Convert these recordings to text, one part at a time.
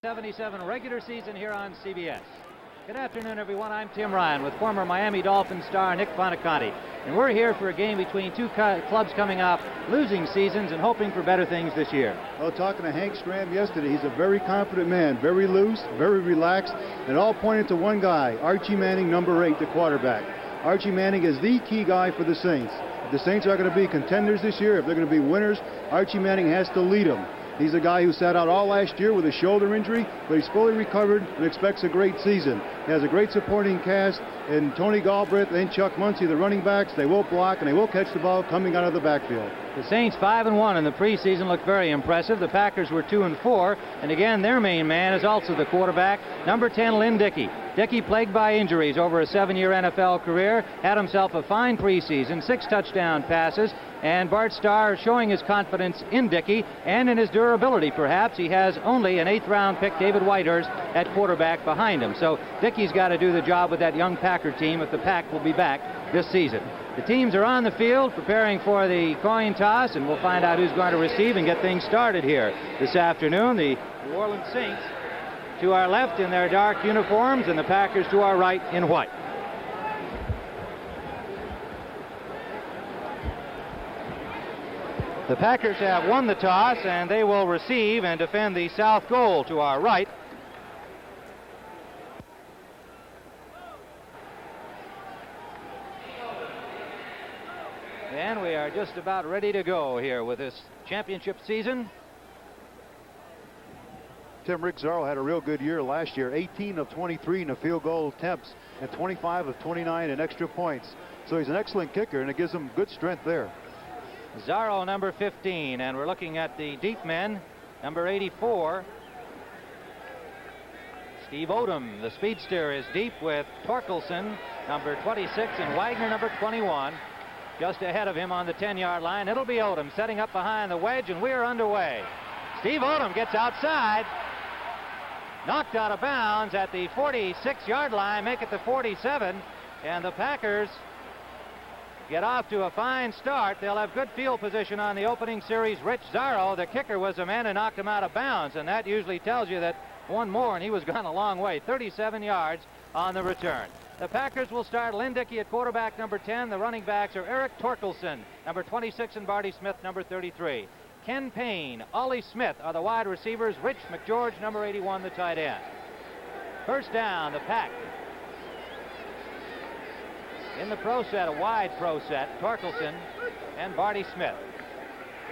77 regular season here on CBS. Good afternoon, everyone. I'm Tim Ryan with former Miami Dolphins star Nick Bonaconte, and we're here for a game between two clubs coming off losing seasons and hoping for better things this year. Well, talking to Hank Stram yesterday, he's a very confident man, very loose, very relaxed, and all pointed to one guy, Archie Manning, number 8, the quarterback. Archie Manning is the key guy for the Saints. If the Saints are going to be contenders this year, if they're going to be winners, Archie Manning has to lead them. He's a guy who sat out all last year with a shoulder injury, but he's fully recovered and expects a great season. He has a great supporting cast, and Tony Galbraith and Chuck Muncie, the running backs, they will block and they will catch the ball coming out of the backfield. The Saints 5-1 in the preseason looked very impressive. The Packers were 2-4, and again their main man is also the quarterback, number 10, Lynn Dickey. Dickey, plagued by injuries over a 7-year NFL career, had himself a fine preseason, 6 touchdown passes, and Bart Starr showing his confidence in Dickey and in his durability, perhaps. He has only an 8th-round pick, David Whitehurst, at quarterback behind him. So Dickey's got to do the job with that young Packer team if the Pack will be back this season. The teams are on the field preparing for the coin toss, and we'll find out who's going to receive and get things started here this afternoon. The New Orleans Saints to our left in their dark uniforms, and the Packers to our right in white. The Packers have won the toss, and they will receive and defend the south goal to our right. And we are just about ready to go here with this championship season. Tim, Rick Zarro had a real good year last year, 18 of 23 in the field goal attempts and 25 of 29 in extra points. So he's an excellent kicker, and it gives him good strength there. Zarro, number 15, and we're looking at the deep men, number 84. Steve Odom, the speedster, is deep with Torkelson, number 26, and Wagner, number 21, just ahead of him on the 10-yard line. It'll be Odom setting up behind the wedge, and we're underway. Steve Odom gets outside, knocked out of bounds at the 46-yard line, make it the 47, and the Packers get off to a fine start. They'll have good field position on the opening series. Rich Zarro, the kicker, was the man who knocked him out of bounds, and that usually tells you that one more and he was gone a long way. 37 yards on the return. The Packers will start Lynn Dickey at quarterback, number 10. The running backs are Eric Torkelson, number 26, and Barty Smith, number 33. Ken Payne, Ollie Smith are the wide receivers. Rich McGeorge, number 81, the tight end. First down, the Pack. In the pro set, a wide pro set, Torkelson and Barty Smith.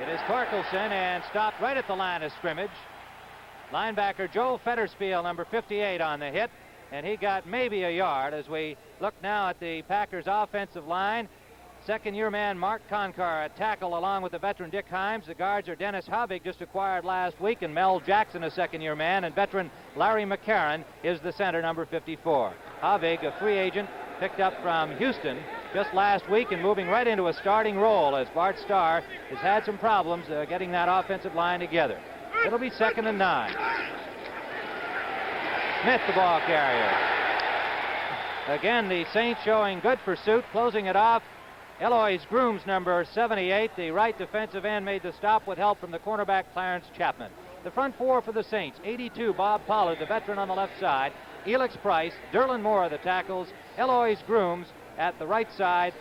It is Torkelson, and stopped right at the line of scrimmage. Linebacker Joe Fetterspiel, number 58, on the hit, and he got maybe a yard. As we look now at the Packers offensive line, second-year man Mark Conkar at tackle along with the veteran Dick Himes. The guards are Dennis Havig, just acquired last week, and Mel Jackson, a second-year man, and veteran Larry McCarron is the center, number 54. Havig, a free agent, picked up from Houston just last week and moving right into a starting role as Bart Starr has had some problems getting that offensive line together. It'll be 2nd and 9. Smith, the ball carrier. Again, the Saints showing good pursuit, closing it off. Eloise Grooms, number 78, the right defensive end, made the stop with help from the cornerback Clarence Chapman. The front four for the Saints: 82, Bob Pollard, the veteran, on the left side. Elix Price, Derlin Moore, the tackles. Eloise Grooms at the right side,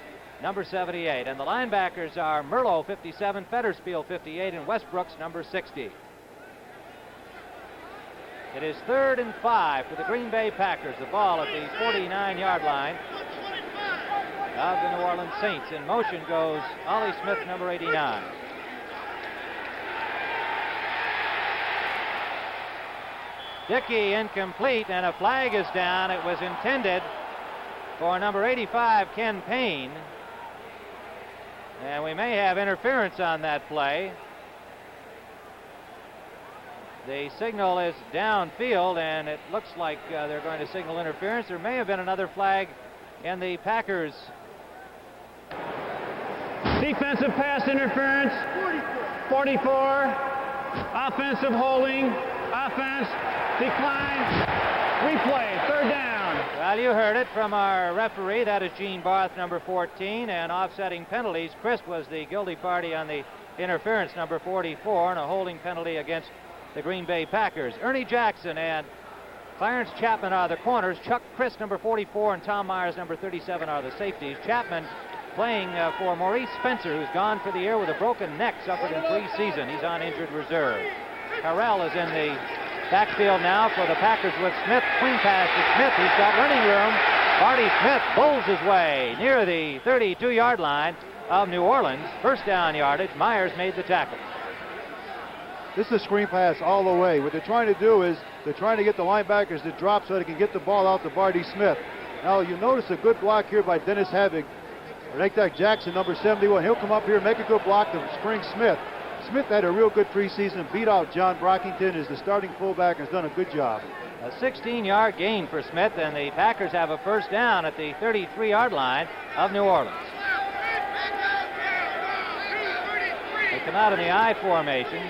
number 78. And the linebackers are Merlot, 57, Fetterspiel, 58, and Westbrooks, number 60. It is 3rd and 5 for the Green Bay Packers. The ball at the 49-yard line of the New Orleans Saints. In motion goes Ollie Smith, number 89. Dickey incomplete, and a flag is down. It was intended for number 85, Ken Payne. And we may have interference on that play. The signal is downfield, and it looks like they're going to signal interference. There may have been another flag in the Packers. Defensive pass interference, 44. Offensive holding, offense, decline, replay, 3rd down. Well, you heard it from our referee. That is Gene Barth, number 14, and offsetting penalties. Crisp was the guilty party on the interference, number 44, and a holding penalty against the Green Bay Packers. Ernie Jackson and Clarence Chapman are the corners. Chuck Chris, number 44, and Tom Myers, number 37, are the safeties. Chapman playing for Maurice Spencer, who's gone for the year with a broken neck suffered in preseason. He's on injured reserve. Harrell is in the backfield now for the Packers with Smith. Swing pass to Smith. He's got running room. Marty Smith bulls his way near the 32-yard line of New Orleans. First down yardage. Myers made the tackle. This is a screen pass all the way. What they're trying to do is they're trying to get the linebackers to drop so they can get the ball out to Marty Smith. Now you notice a good block here by Dennis Havig. Make that Jackson, number 71. He'll come up here and make a good block to spring Smith. Smith had a real good preseason, beat out John Brockington as the starting fullback, and has done a good job. A 16-yard gain for Smith, and the Packers have a first down at the 33-yard line of New Orleans. They come out in the I formation.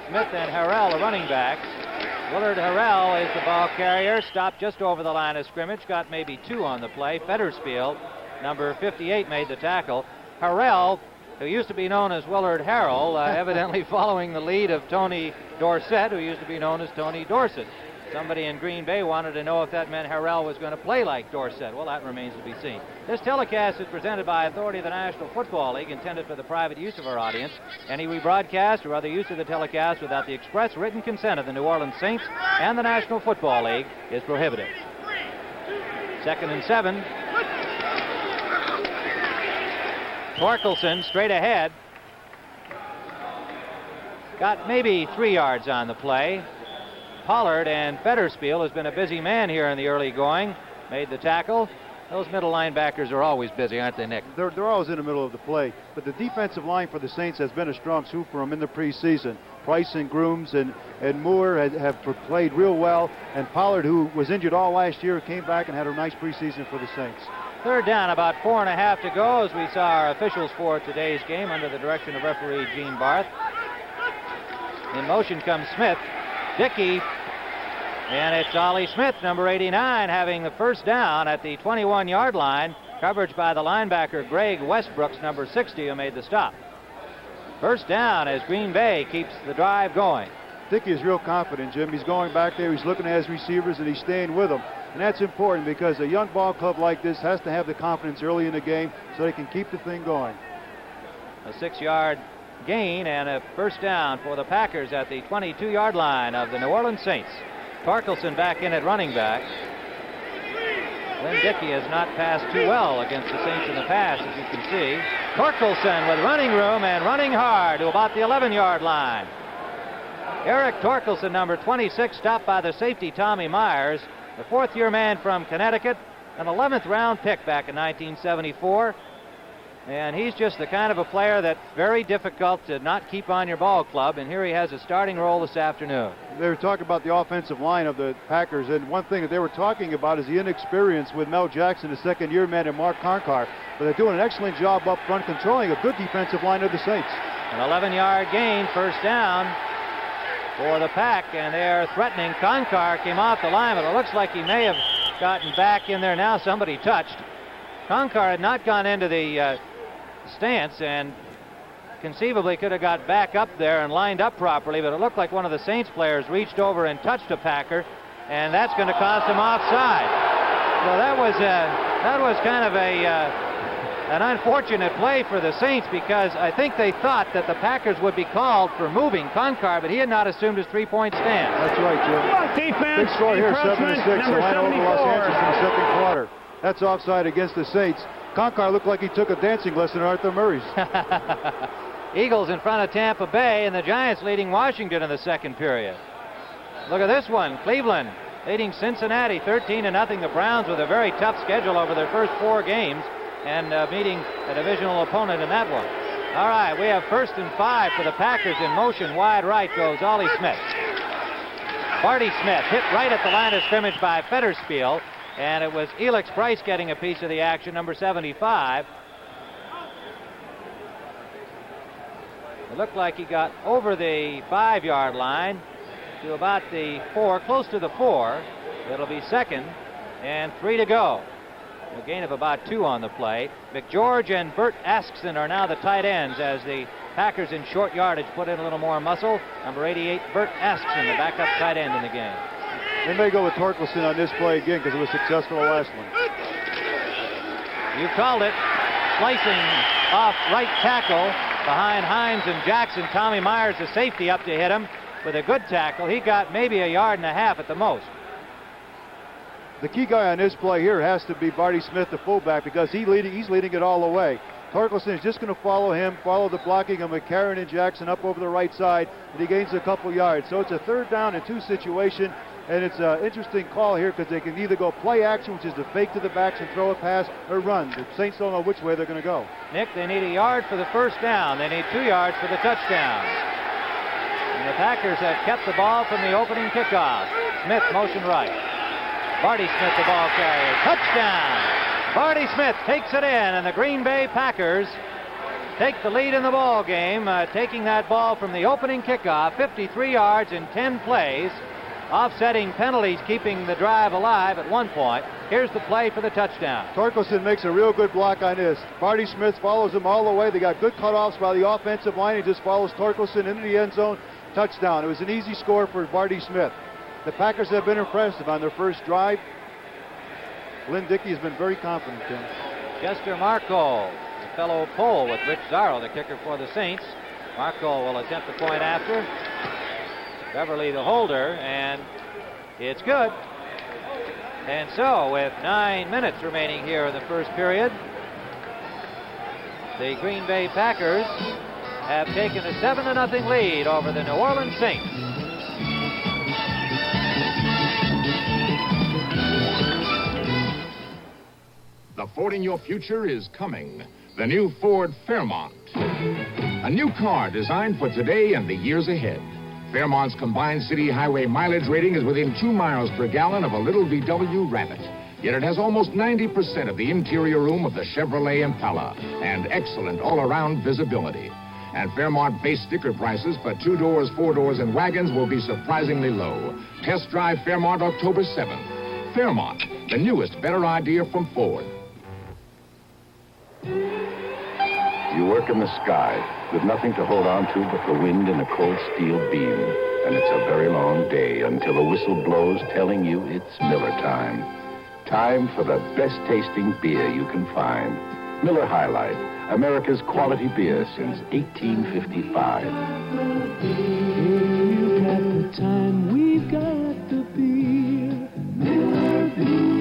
Smith and Harrell, the running backs. Willard Harrell is the ball carrier, stopped just over the line of scrimmage, got maybe 2 on the play. Fettersfield, number 58, made the tackle. Harrell, who used to be known as Willard Harrell, evidently following the lead of Tony Dorsett, who used to be known as Tony Dorsett. Somebody in Green Bay wanted to know if that meant Harrell was going to play like Dorsett. Well, that remains to be seen. This telecast is presented by authority of the National Football League, intended for the private use of our audience. Any rebroadcast or other use of the telecast without the express written consent of the New Orleans Saints and the National Football League is prohibited. 2nd and 7. Torkelson straight ahead. Got maybe 3 yards on the play. Pollard, and Fettersfield has been a busy man here in the early going. Made the tackle. Those middle linebackers are always busy, aren't they, Nick? They're always in the middle of the play. But the defensive line for the Saints has been a strong suit for them in the preseason. Price and Grooms and Moore have played real well. And Pollard, who was injured all last year, came back and had a nice preseason for the Saints. Third down, about 4.5 to go as we saw our officials for today's game under the direction of referee Gene Barth. In motion comes Smith. Dickey, and it's Ollie Smith, number 89, having the first down at the 21-yard line. Coverage by the linebacker Greg Westbrooks, number 60, who made the stop. First down as Green Bay keeps the drive going. Dickey is real confident, Jim. He's going back there, he's looking at his receivers, and he's staying with them. And that's important because a young ball club like this has to have the confidence early in the game so they can keep the thing going. A 6-yard gain and a first down for the Packers at the 22-yard line of the New Orleans Saints. Torkelson back in at running back. Glenn Dickey has not passed too well against the Saints in the past, as you can see. Torkelson with running room and running hard to about the 11-yard line. Eric Torkelson, number 26, stopped by the safety Tommy Myers, the 4th-year man from Connecticut, an 11th round pick back in 1974. And he's just the kind of a player that's very difficult to not keep on your ball club, and here he has a starting role this afternoon. They were talking about the offensive line of the Packers, and one thing that they were talking about is the inexperience with Mel Jackson, the 2nd-year man, and Mark Conkar. But they're doing an excellent job up front controlling a good defensive line of the Saints. An 11-yard gain, first down for the Pack, and they're threatening. Conkar came off the line, but it looks like he may have gotten back in there now. Somebody touched. Conkar had not gone into the stance and conceivably could have got back up there and lined up properly, but it looked like one of the Saints players reached over and touched a Packer, and that's going to cost him offside. So that was kind of an unfortunate play for the Saints, because I think they thought that the Packers would be called for moving Conkar, but he had not assumed his 3-point stance. That's right, Jim. Defense, big score here, 7-6. number Atlanta over 74. Los Angeles in the 2nd quarter. That's offside against the Saints. Conkar looked like he took a dancing lesson at Arthur Murray's. Eagles in front of Tampa Bay, and the Giants leading Washington in the 2nd period. Look at this one. Cleveland leading Cincinnati 13-0. The Browns with a very tough schedule over their first 4 games and meeting a divisional opponent in that one. All right, we have 1st and 5 for the Packers. In motion, wide right goes Ollie Smith. Marty Smith hit right at the line of scrimmage by Fettersfield, and it was Elix Price getting a piece of the action, number 75. It looked like he got over the 5-yard line to about the 4, close to the 4. It'll be 2nd and 3 to go. A gain of about 2 on the play. McGeorge and Bert Askson are now the tight ends as the Packers in short yardage put in a little more muscle. Number 88, Bert Askson, the backup tight end in the game. They may go with Torkelson on this play again because it was successful the last one. You called it. Slicing off right tackle behind Hines and Jackson. Tommy Myers, the safety, up to hit him with a good tackle. He got maybe a yard and a half at the most. The key guy on this play here has to be Barty Smith, the fullback, because he's leading it all the way. Torkelson is just going to follow him, follow the blocking of McCarron and Jackson up over the right side, and he gains a couple yards. So it's a 3rd down and 2 situation. And it's an interesting call here because they can either go play action, which is to fake to the backs and throw a pass, or run. The Saints don't know which way they're going to go. Nick, they need a yard for the first down. They need 2 yards for the touchdown. And the Packers have kept the ball from the opening kickoff. Smith motion right. Barty Smith, the ball carrier. Touchdown! Barty Smith takes it in, and the Green Bay Packers take the lead in the ball game, taking that ball from the opening kickoff, 53 yards in 10 plays. Offsetting penalties keeping the drive alive at one point. Here's the play for the touchdown. Torkelson makes a real good block on this. Barty Smith follows him all the way. They got good cutoffs by the offensive line. He just follows Torkelson into the end zone. Touchdown. It was an easy score for Barty Smith. The Packers have been impressive on their first drive. Lynn Dickey has been very confident, Tim. Chester Marco, a fellow Pole with Rich Zarro, the kicker for the Saints. Marco will attempt the point after. Beverly the holder, and it's good. And so, with 9 minutes remaining here in the first period, the Green Bay Packers have taken a 7-0 lead over the New Orleans Saints. The Ford in your future is coming. The new Ford Fairmont. A new car designed for today and the years ahead. Fairmont's combined city highway mileage rating is within 2 miles per gallon of a little VW Rabbit. Yet it has almost 90% of the interior room of the Chevrolet Impala and excellent all-around visibility. And Fairmont base sticker prices for 2 doors, 4 doors, and wagons will be surprisingly low. Test drive Fairmont October 7th. Fairmont, the newest, better idea from Ford. You work in the sky with nothing to hold on to but the wind and a cold steel beam. And it's a very long day until a whistle blows telling you it's Miller time. Time for the best tasting beer you can find. Miller High Life, America's quality beer since 1855. You've got the time, we've got the beer. Miller beer.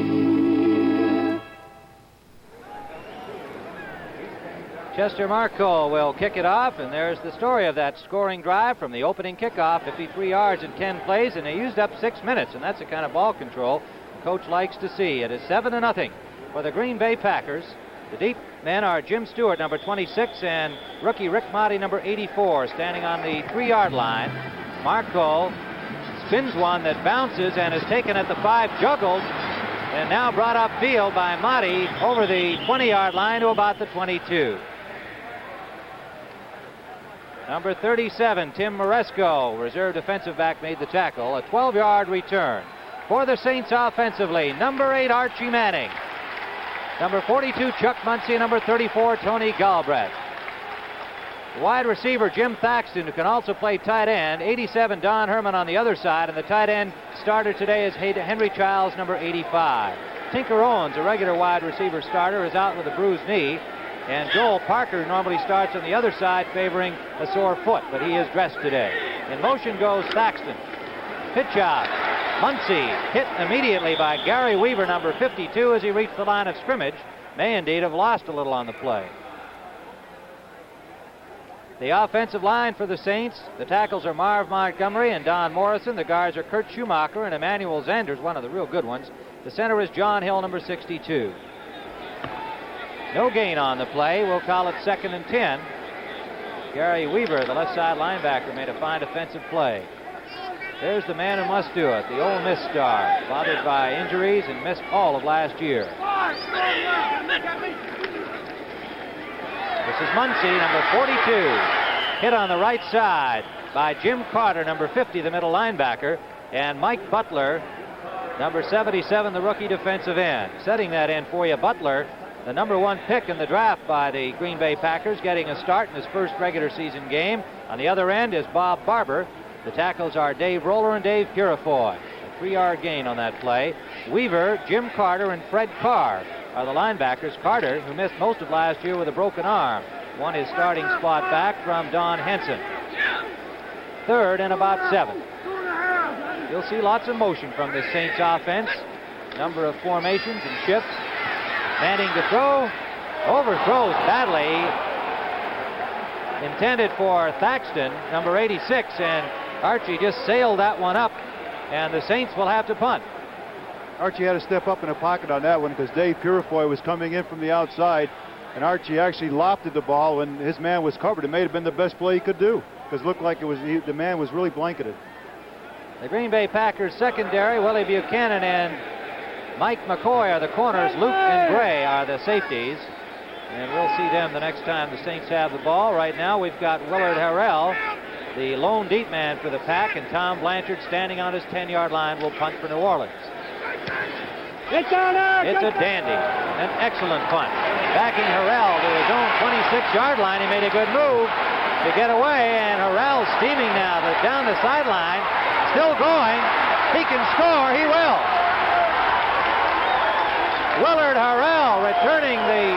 Chester Marco will kick it off, and there's the story of that scoring drive from the opening kickoff, 53 yards in 10 plays, and they used up 6 minutes, and that's the kind of ball control the coach likes to see. It is 7-0 for the Green Bay Packers. The deep men are Jim Stewart, number 26, and rookie Rick Motti, number 84, standing on the 3-yard line. Marco spins one that bounces and is taken at the 5, juggled, and now brought upfield by Motti over the 20-yard line to about the 22. Number 37, Tim Maresco, reserve defensive back, made the tackle. A 12-yard return. For the Saints offensively, number 8, Archie Manning. Number 42, Chuck Muncie. Number 34, Tony Galbraith. Wide receiver, Jim Thaxton, who can also play tight end. 87, Don Herman on the other side. And the tight end starter today is Henry Childs, number 85. Tinker Owens, a regular wide receiver starter, is out with a bruised knee. And Joel Parker normally starts on the other side, favoring a sore foot, but he is dressed today. In motion goes Thaxton. Pitch out. Muncie hit immediately by Gary Weaver, number 52, as he reached the line of scrimmage. May indeed have lost a little on the play. The offensive line for the Saints, the tackles are Marv Montgomery and Don Morrison. The guards are Kurt Schumacher and Emmanuel Zanders, one of the real good ones. The center is John Hill, number 62. No gain on the play. We'll call it 2nd and 10. Gary Weaver, the left side linebacker, made a fine defensive play. There's the man who must do it, the Ole Miss star, bothered by injuries and missed all of last year. This is Muncie, number 42. Hit on the right side by Jim Carter, number 50, the middle linebacker, and Mike Butler, number 77, the rookie defensive end. Setting that in for you, Butler the number 1 pick in the draft by the Green Bay Packers, getting a start in his first regular season game. On the other end is Bob Barber. The tackles are Dave Roller and Dave Purifoy. A 3-yard gain on that play. Weaver, Jim Carter, and Fred Carr are the linebackers. Carter, who missed most of last year with a broken arm, won his starting spot back from Don Henson. 3rd and about 7. You'll see lots of motion from this Saints offense. Number of formations and shifts. Manning to throw. Overthrows badly. Intended for Thaxton, number 86, and Archie just sailed that one up, and the Saints will have to punt. Archie had to step up in the pocket on that one because Dave Purifoy was coming in from the outside, and Archie actually lofted the ball when his man was covered. It may have been the best play he could do because it looked like the man was really blanketed. The Green Bay Packers secondary, Willie Buchanan and Mike McCoy are the corners. Luke and Gray are the safeties. And we'll see them the next time the Saints have the ball. Right now we've got Willard Harrell, the lone deep man for the Pack, and Tom Blanchard standing on his 10-yard line will punt for New Orleans. It's a dandy, an excellent punt. Backing Harrell to his own 26-yard line. He made a good move to get away, and Harrell steaming now down the sideline, still going. He can score, he will. Willard Harrell returning the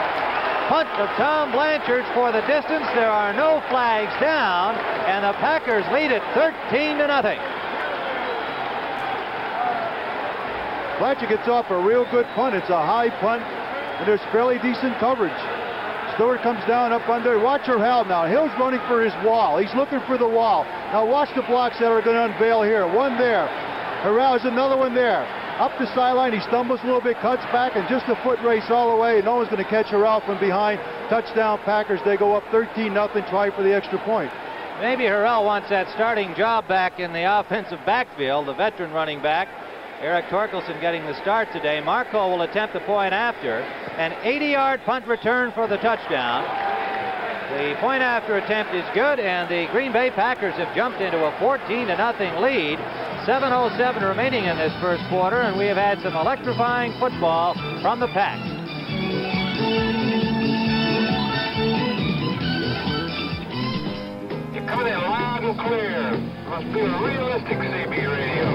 punt of Tom Blanchard for the distance. There are no flags down, and the Packers lead it 13-0. Blanchard gets off a real good punt. It's a high punt, and there's fairly decent coverage. Stewart comes down up under. Watch Harrell now. Hill's running for his wall. He's looking for the wall. Now watch the blocks that are going to unveil here. One there. Harrell has another one there. Up the sideline, he stumbles a little bit, cuts back, and just a foot race all the way. No one's going to catch Harrell from behind. Touchdown Packers. They go up 13-0. Try for the extra point. Maybe Harrell wants that starting job back in the offensive backfield, the veteran running back. Eric Torkelson getting the start today. Marco will attempt the point after. An 80-yard punt return for the touchdown. The point after attempt is good, and the Green Bay Packers have jumped into a 14-0 lead. 7:07 remaining in this first quarter, and we have had some electrifying football from the Pack. You're coming in loud and clear. Must be a realistic CB radio.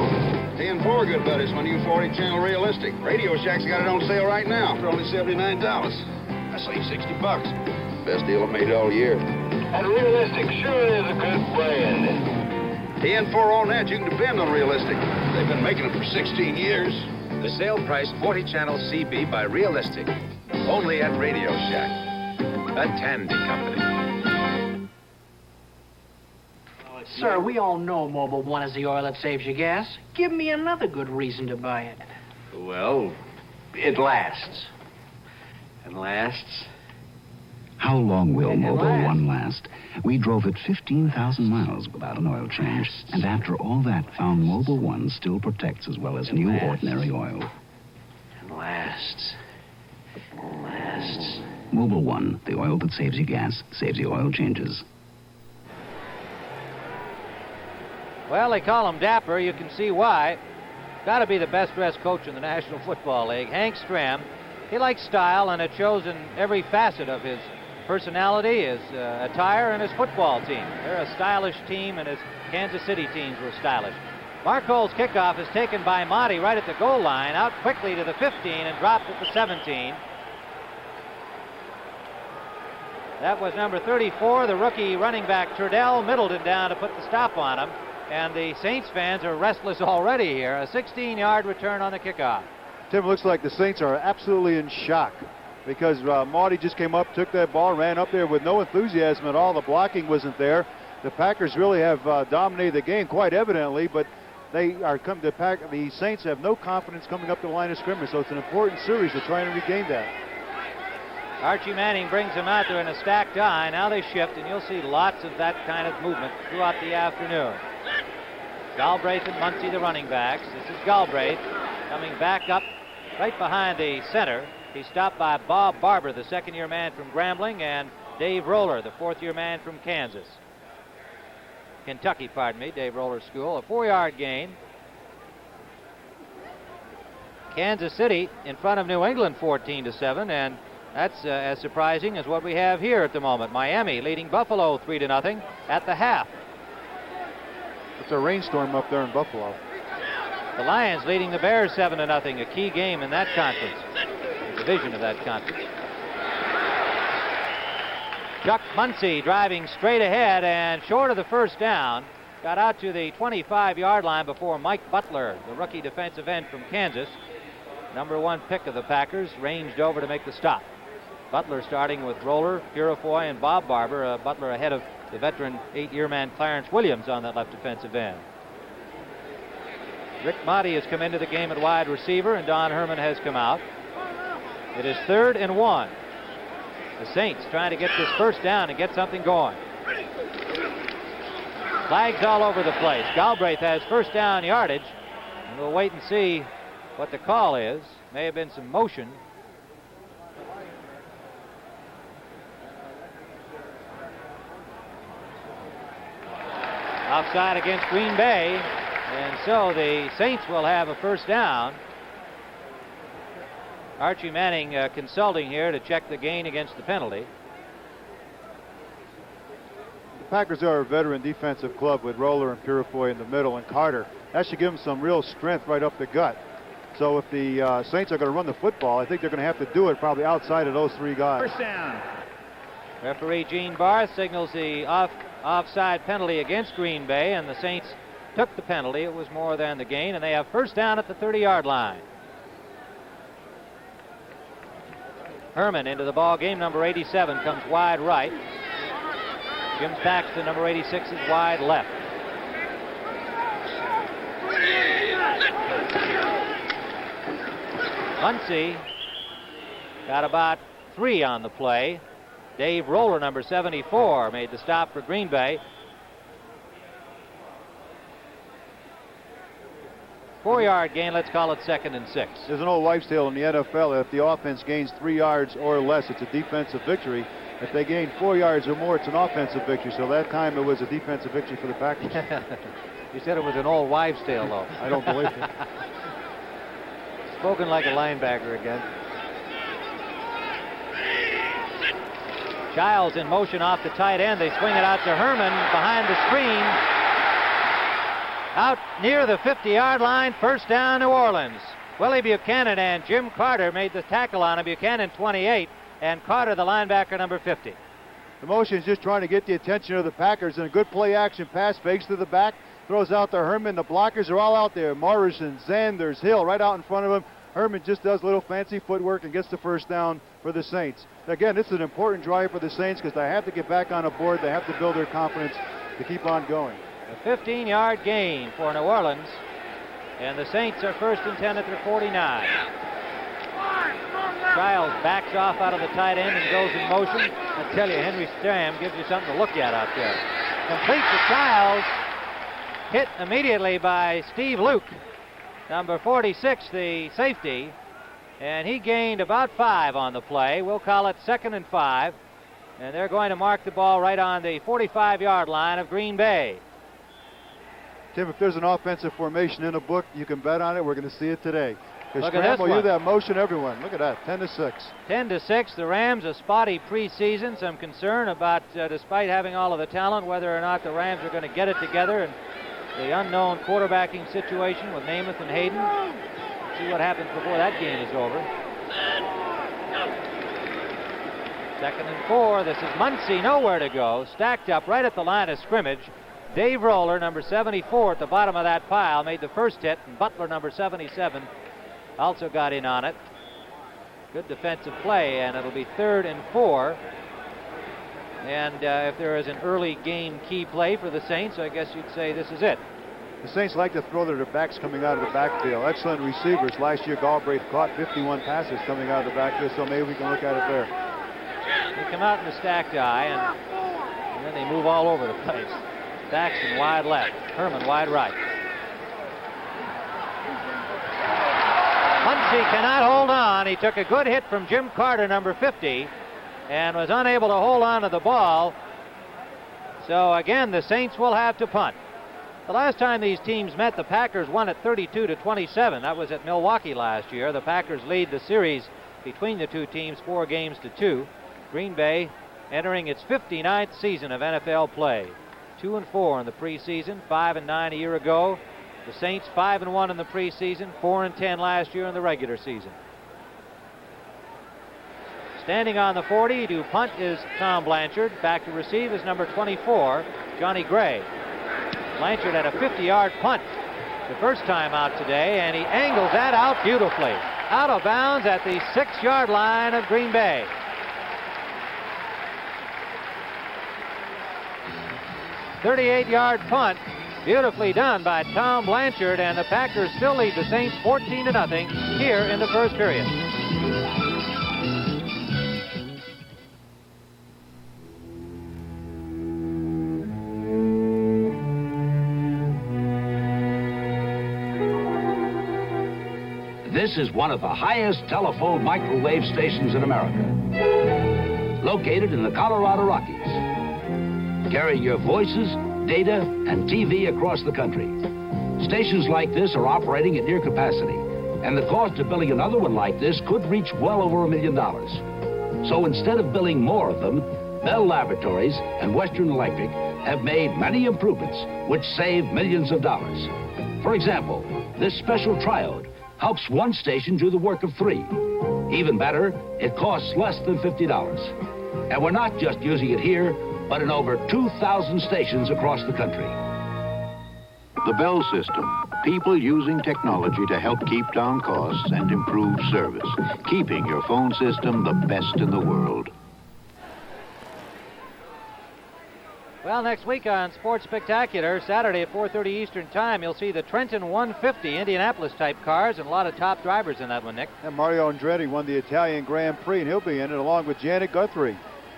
T&4 good buddies, my new 40-channel realistic. Radio Shack's got it on sale right now for only $79. I saved $60. Best deal I've made all year. And realistic sure is a good brand. T&4 on that, you can depend on realistic. They've been making it for 16 years. The sale price 40-channel CB by Realistic. Only at Radio Shack. A Tandy company. Sir, we all know Mobil 1 is the oil that saves you gas. Give me another good reason to buy it. Well, it lasts. And lasts. How long will Mobil 1 last? We drove it 15,000 miles without an oil change. And after all that, found Mobil 1 still protects as well as new ordinary oil. And lasts. Lasts. Mobil 1, the oil that saves you gas, saves you oil changes. Well, they call him Dapper. You can see why. Got to be the best dressed coach in the National Football League. Hank Stram. He likes style, and it shows in every facet of his personality, his attire, and his football team. They're a stylish team, and his Kansas City teams were stylish. Marcole's kickoff is taken by Motti right at the goal line, out quickly to the 15 and dropped at the 17. That was number 34, the rookie running back Trudell Middleton down to put the stop on him. And the Saints fans are restless already here. A 16-yard return on the kickoff. Tim, looks like the Saints are absolutely in shock because Marty just came up, took that ball, ran up there with no enthusiasm at all. The blocking wasn't there. The Packers really have dominated the game quite evidently, but the Saints have no confidence coming up the line of scrimmage, so it's an important series to try and regain that. Archie Manning brings them out there in a stacked eye. Now they shift, and you'll see lots of that kind of movement throughout the afternoon. Galbraith and Muncie, the running backs. This is Galbraith coming back up right behind the center. He's stopped by Bob Barber, the second-year man from Grambling, and Dave Roller, the fourth-year man from Kentucky, Dave Roller's school. A 4-yard gain. Kansas City in front of New England 14-7, and That's as surprising as what we have here at the moment. Miami leading Buffalo 3-0 at the half. It's a rainstorm up there in Buffalo. The Lions leading the Bears 7-0, a key game in that conference, the division of that conference. Chuck Muncy driving straight ahead and short of the first down. Got out to the 25-yard line before Mike Butler, the rookie defensive end from Kansas, number 1 pick of the Packers, ranged over to make the stop. Butler starting with Roller, Purifoy, and Bob Barber. Butler ahead of the veteran 8-year man Clarence Williams on that left defensive end. Rick Motti has come into the game at wide receiver, and Don Herman has come out. It is 3rd and 1. The Saints trying to get this first down and get something going. Flags all over the place. Galbraith has first down yardage, and we'll wait and see what the call is. May have been some motion. Offside against Green Bay, and so the Saints will have a first down. Archie Manning consulting here to check the gain against the penalty. The Packers are a veteran defensive club with Roller and Purifoy in the middle and Carter. That should give them some real strength right up the gut. So if the Saints are going to run the football, I think they're going to have to do it probably outside of those 3 guys. First down. Referee Gene Barth signals the offside penalty against Green Bay, and the Saints took the penalty. It was more than the gain, and they have first down at the 30-yard line. Herman into the ball game. Number 87 comes wide right. Jim Paxton, number 86, is wide left. Muncy got about 3 on the play. Dave Roller, number 74, made the stop for Green Bay. 4-yard gain, let's call it 2nd and 6. There's an old wives' tale in the NFL. If the offense gains 3 yards or less, it's a defensive victory. If they gain 4 yards or more, it's an offensive victory. So that time it was a defensive victory for the Packers. You said it was an old wives' tale, though. I don't believe it. Spoken like a linebacker again. Giles in motion off the tight end. They swing it out to Herman behind the screen. Out near the 50-yard line, first down New Orleans. Willie Buchanan and Jim Carter made the tackle on him. Buchanan 28 and Carter the linebacker number 50. The motion is just trying to get the attention of the Packers, and a good play action pass fakes to the back, throws out to Herman. The blockers are all out there. Morrison, Zanders, Hill right out in front of him. Herman just does little fancy footwork and gets the first down for the Saints. Again, this is an important drive for the Saints because they have to get back on the board. They have to build their confidence to keep on going. A 15-yard gain for New Orleans, and the Saints are first and 10 at their 49. Giles backs off out of the tight end and goes in motion. I tell you, Henry Stram gives you something to look at out there. Complete to Giles, hit immediately by Steve Luke, number 46, the safety, and he gained about 5 on the play. We'll call it 2nd and 5, and they're going to mark the ball right on the 45-yard line of Green Bay. Tim, if there's an offensive formation in a book, you can bet on it. We're going to see it today. Look at this one. You that motion, everyone. Look at that, 10-6. 10-6. The Rams, a spotty preseason. Some concern about, despite having all of the talent, whether or not the Rams are going to get it together, and the unknown quarterbacking situation with Namath and Hayden. See what happens before that game is over. 2nd and 4. This is Muncy, nowhere to go. Stacked up right at the line of scrimmage. Dave Roller, number 74, at the bottom of that pile, made the first hit, and Butler, number 77, also got in on it. Good defensive play, and it'll be 3rd and 4. And if there is an early game key play for the Saints, I guess you'd say this is it. The Saints like to throw their backs coming out of the backfield. Excellent receivers. Last year, Galbraith caught 51 passes coming out of the backfield, so maybe we can look at it there. They come out in the stacked eye, and then they move all over the place. Saxton wide left, Herman wide right. Muncy cannot hold on. He took a good hit from Jim Carter, number 50, and was unable to hold on to the ball. So again, the Saints will have to punt. The last time these teams met, the Packers won at 32-27. That was at Milwaukee last year. The Packers lead the series between the two teams 4 games to 2. Green Bay entering its 59th season of NFL play. 2-4 in the preseason, 5-9 a year ago. The Saints 5-1 in the preseason, 4-10 last year in the regular season. Standing on the 40 to punt is Tom Blanchard. Back to receive is number 24, Johnny Gray. Blanchard had a 50-yard punt the first time out today, and he angles that out beautifully. Out of bounds at the 6-yard line of Green Bay. "38-yard punt, beautifully done by Tom Blanchard, and the Packers still lead the Saints 14-0 here in the first period. This is one of the highest telephone microwave stations in America, located in the Colorado Rockies, carrying your voices, data, and TV across the country. Stations like this are operating at near capacity, and the cost of building another one like this could reach well over $1 million. So instead of building more of them, Bell Laboratories and Western Electric have made many improvements which save millions of dollars. For example, this special triode helps one station do the work of 3. Even better, it costs less than $50. And we're not just using it here, but in over 2,000 stations across the country. The Bell System. People using technology to help keep down costs and improve service. Keeping your phone system the best in the world. Well, next week on Sports Spectacular, Saturday at 4:30 Eastern Time, you'll see the Trenton 150 Indianapolis-type cars and a lot of top drivers in that one, Nick. And Mario Andretti won the Italian Grand Prix, and he'll be in it along with Janet Guthrie.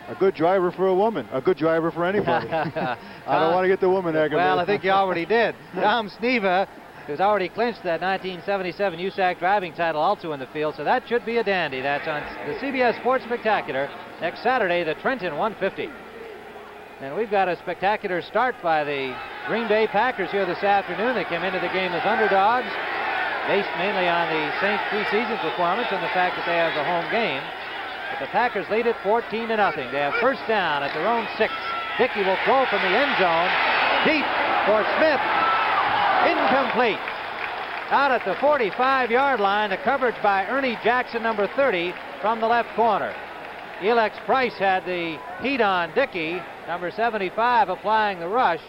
A good driver for a woman. A good driver for anybody. I don't want to get the woman there. Well, I think you already did. Tom Sneva, who's already clinched that 1977 USAC driving title, also in the field, so that should be a dandy. That's on the CBS Sports Spectacular next Saturday, the Trenton 150. And we've got a spectacular start by the Green Bay Packers here this afternoon. They came into the game as underdogs, based mainly on the Saints preseason performance and the fact that they have the home game. But the Packers lead it 14-0. They have first down at their own 6. Dickey will throw from the end zone. Deep for Smith. Incomplete. Out at the 45-yard line, the coverage by Ernie Jackson, number 30, from the left corner. Elex Price had the heat on Dickey, number 75, applying the rush.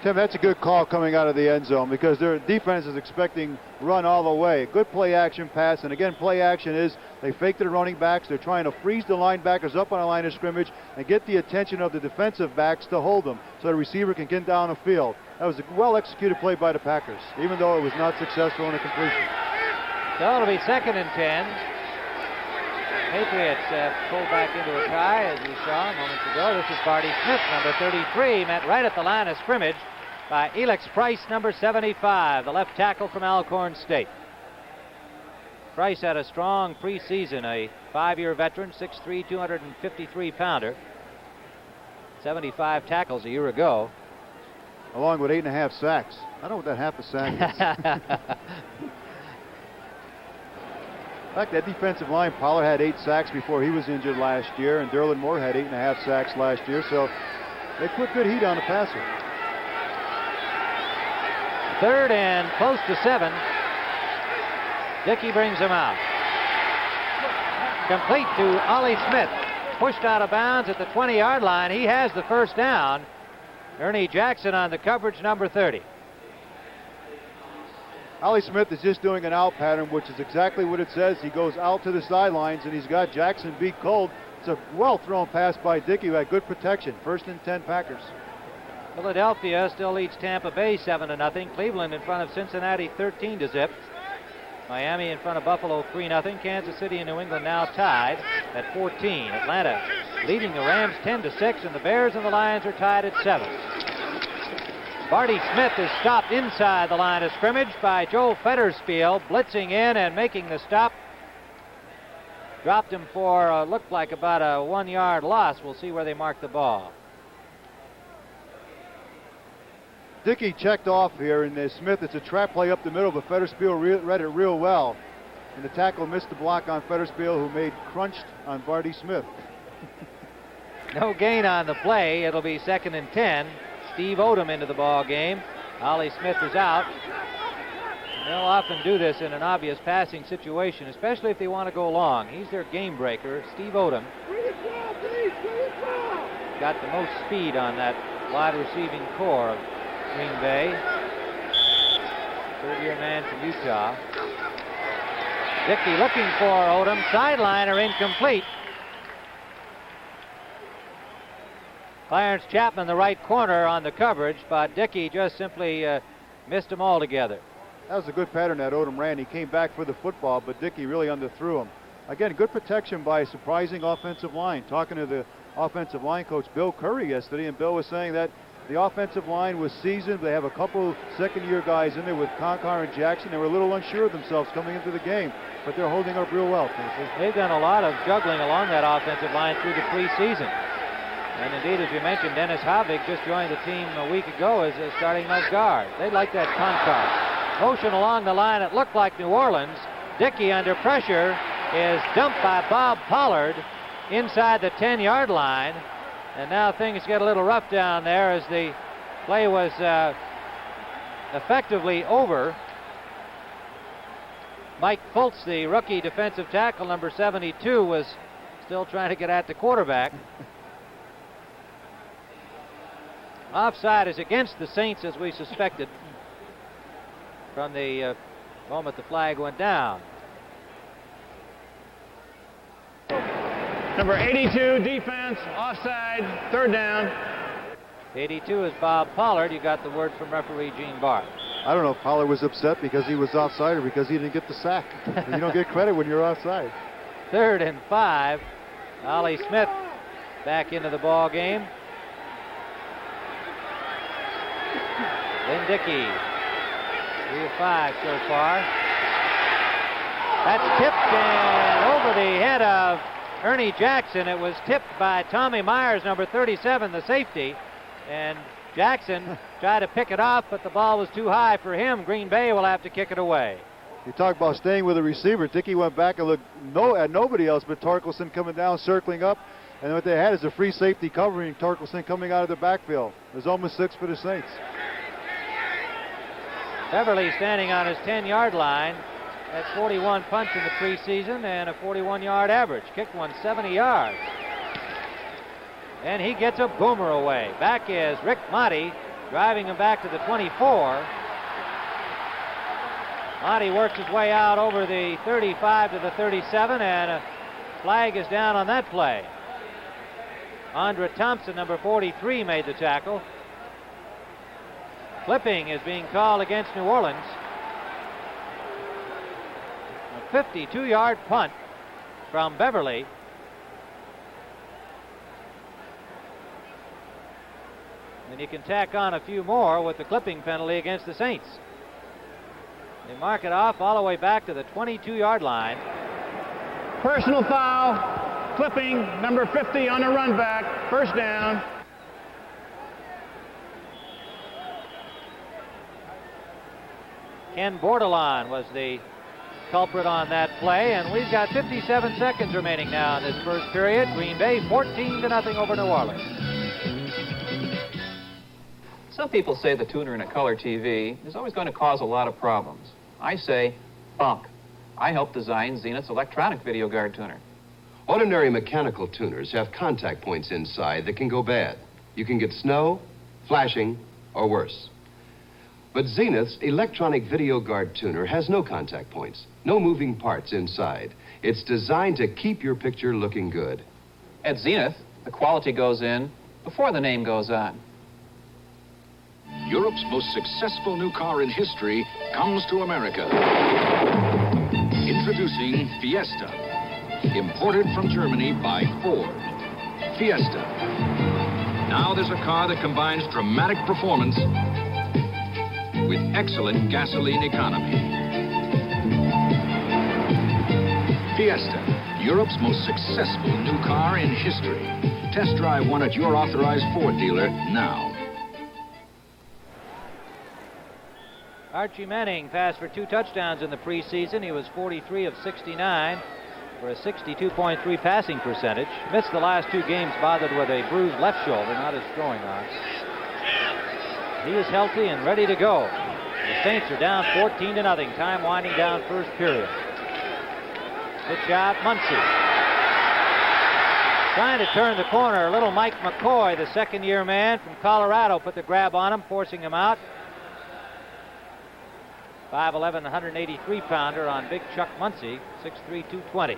Tim, that's a good call coming out of the end zone because their defense is expecting run all the way. Good play action pass, and again, play action is they fake the running backs. They're trying to freeze the linebackers up on a line of scrimmage and get the attention of the defensive backs to hold them so the receiver can get down the field. That was a well-executed play by the Packers, even though it was not successful in a completion. So it'll be 2nd and 10. Patriots pulled back into a tie, as we saw moments ago. This is Barty Smith, number 33, met right at the line of scrimmage by Elex Price, number 75, the left tackle from Alcorn State. Price had a strong preseason, a 5-year veteran, 6'3", 253-pounder. 75 tackles a year ago. Along with 8.5 sacks. I don't know what that half a sack is. In fact, that defensive line, Pollard had 8 sacks before he was injured last year, and Derlin Moore had 8.5 sacks last year, so they put good heat on the passer. 3rd and close to 7. Dickey brings him out. Complete to Ollie Smith. Pushed out of bounds at the 20-yard line. He has the first down. Ernie Jackson on the coverage, number 30. Ollie Smith is just doing an out pattern, which is exactly what it says. He goes out to the sidelines, and he's got Jackson beat cold. It's a well-thrown pass by Dickey who had good protection. 1st and 10 Packers. Philadelphia still leads Tampa Bay 7-0. Cleveland in front of Cincinnati 13-0. Miami in front of Buffalo 3-0. Kansas City and New England now tied at 14. Atlanta leading the Rams 10-6, and the Bears and the Lions are tied at 7. Barty Smith is stopped inside the line of scrimmage by Joe Fetterspiel, blitzing in and making the stop. Dropped him for looked like about a 1-yard loss. We'll see where they mark the ball. Dickey checked off here, and Smith, it's a trap play up the middle, but Fetterspiel read it real well. and the tackle missed the block on Fettersfield, who made crunched on Barty Smith. No gain on the play. It'll be 2nd and 10. Steve Odom into the ball game. Ollie Smith is out. They'll often do this in an obvious passing situation, especially if they want to go long. He's their game breaker, Steve Odom. Got the most speed on that wide receiving core of Green Bay. Third-year man from Utah. Dickey looking for Odom. Sideliner incomplete. Clarence Chapman, the right corner on the coverage, but Dickey just simply missed him altogether. That was a good pattern that Odom ran. He came back for the football, but Dickey really underthrew him. Again, good protection by a surprising offensive line. Talking to the offensive line coach, Bill Curry, yesterday, and Bill was saying that the offensive line was seasoned. They have a couple second-year guys in there with Concar and Jackson. They were a little unsure of themselves coming into the game, but they're holding up real well. They've done a lot of juggling along that offensive line through the preseason. And indeed, as you mentioned, Dennis Havig just joined the team a week ago as a starting left guard. They like that Concar. Motion along the line, it looked like New Orleans. Dickey under pressure is dumped by Bob Pollard inside the 10-yard line. And now things get a little rough down there as the play was effectively over. Mike Fultz, the rookie defensive tackle, number 72, was still trying to get at the quarterback. Offside is against the Saints, as we suspected from the moment the flag went down. Number 82, defense, offside, 3rd down. 82 is Bob Pollard. You got the word from referee Gene Barth. I don't know if Pollard was upset because he was offside or because he didn't get the sack. You don't get credit when you're offside. 3rd and 5. Ollie Smith back into the ball game. Then Dickey. 3 of 5 so far. That's tipped and over the head of Ernie Jackson. It was tipped by Tommy Myers, number 37, the safety. And Jackson tried to pick it off, but the ball was too high for him. Green Bay will have to kick it away. You talk about staying with the receiver. Dickey went back and looked at nobody else but Torkelson coming down, circling up. And what they had is a free safety covering Torkelson coming out of the backfield. It was almost 6 for the Saints. Beverly standing on his 10-yard line. At 41 punts in the preseason and a 41-yard average. Kicked one 70 yards. And he gets a boomer away. Back is Rick Motti, driving him back to the 24. Motti works his way out over the 35 to the 37, and a flag is down on that play. Andra Thompson, number 43, made the tackle. Clipping is being called against New Orleans. A 52-yard punt from Beverly. And you can tack on a few more with the clipping penalty against the Saints. They mark it off all the way back to the 22-yard line. Personal foul, clipping, number 50 on the run back, 1st down. Ken Bordelon was the culprit on that play, and we've got 57 seconds remaining now in this first period. Green Bay 14-0 over New Orleans. Some people say the tuner in a color TV is always going to cause a lot of problems. I say, bunk. I helped design Zenith's electronic video guard tuner. Ordinary mechanical tuners have contact points inside that can go bad. You can get snow, flashing, or worse. But Zenith's electronic video guard tuner has no contact points, no moving parts inside. It's designed to keep your picture looking good. At Zenith, the quality goes in before the name goes on. Europe's most successful new car in history comes to America. Introducing Fiesta, imported from Germany by Ford. Fiesta. Now there's a car that combines dramatic performance with excellent gasoline economy. Fiesta, Europe's most successful new car in history. Test drive one at your authorized Ford dealer now. Archie Manning passed for 2 touchdowns in the preseason. He was 43 of 69 for a 62.3 passing percentage. Missed the last 2 games bothered with a bruised left shoulder, not his throwing arm. He is healthy and ready to go. The Saints are down 14-0. Time winding down first period. Pitch out, Muncy. Trying to turn the corner. Little Mike McCoy, the second-year man from Colorado, put the grab on him, forcing him out. 5'11", 183-pounder on big Chuck Muncy, 6'3", 220.